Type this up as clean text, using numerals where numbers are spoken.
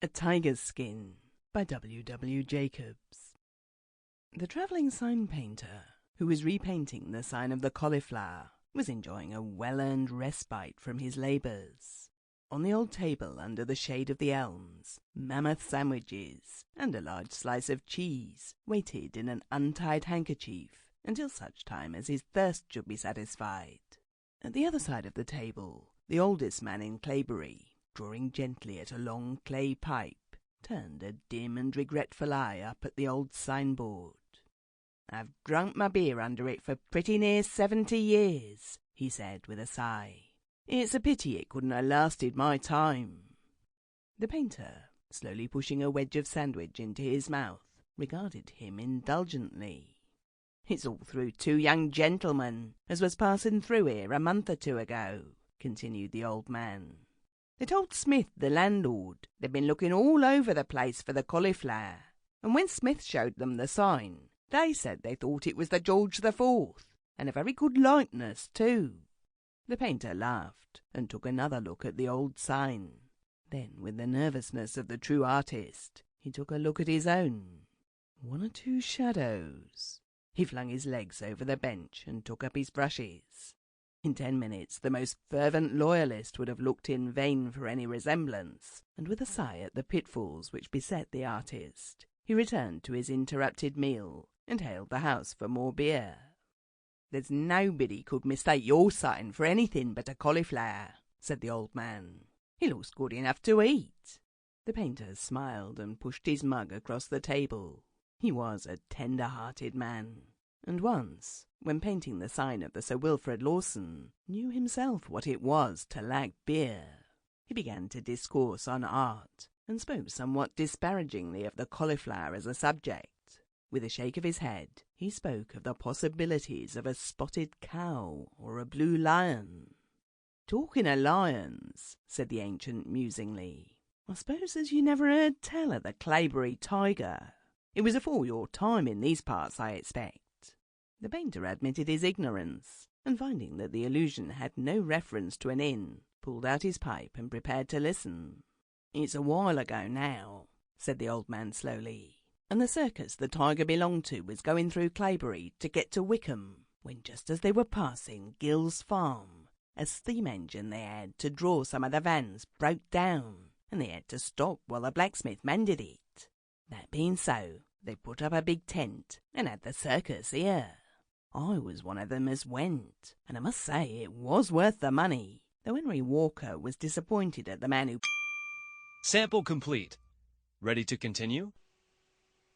A Tiger's Skin by W. Jacobs. The travelling sign painter, who was repainting the sign of the Cauliflower, was enjoying a well-earned respite from his labours. On the old table under the shade of the elms, mammoth sandwiches and a large slice of cheese waited in an untied handkerchief until such time as his thirst should be satisfied. At the other side of the table, the oldest man in Claybury, drawing gently at a long clay pipe, turned a dim and regretful eye up at the old signboard. "I've drunk my beer under it for pretty near 70 years, he said with a sigh. "It's a pity it couldn't have lasted my time." The painter, slowly pushing a wedge of sandwich into his mouth, regarded him indulgently. "It's all through 2 young gentlemen as was passing through here a month or 2 ago, continued the old man. "They told Smith, the landlord, they'd been looking all over the place for the Cauliflower, and when Smith showed them the sign, they said they thought it was the George the Fourth, and a very good likeness too." The painter laughed and took another look at the old sign. Then, with the nervousness of the true artist, he took a look at his own. 1 or 2 shadows. He flung his legs over the bench and took up his brushes. In 10 minutes the most fervent loyalist would have looked in vain for any resemblance, and with a sigh at the pitfalls which beset the artist, he returned to his interrupted meal and hailed the house for more beer. "There's nobody could mistake your sign for anything but a cauliflower," said the old man. "It looks good enough to eat." The painter smiled and pushed his mug across the table. He was a tender-hearted man, and once, when painting the sign of the Sir Wilfrid Lawson, knew himself what it was to lack beer. He began to discourse on art, and spoke somewhat disparagingly of the cauliflower as a subject. With a shake of his head, he spoke of the possibilities of a spotted cow or a blue lion. "Talking of lions," said the ancient musingly, "I suppose as you never heard tell of the Claybury tiger. It was afore your time in these parts, I expect." The painter admitted his ignorance, and finding that the allusion had no reference to an inn, pulled out his pipe and prepared to listen. "It's a while ago now," said the old man slowly, "and the circus the tiger belonged to was going through Claybury to get to Wickham, when just as they were passing Gill's farm, a steam engine they had to draw some of the vans broke down, and they had to stop while the blacksmith mended it. That being so, they put up a big tent and had the circus here. I was one of them as went, and I must say it was worth the money, though Henry Walker was disappointed at the man who—" Sample complete. Ready to continue?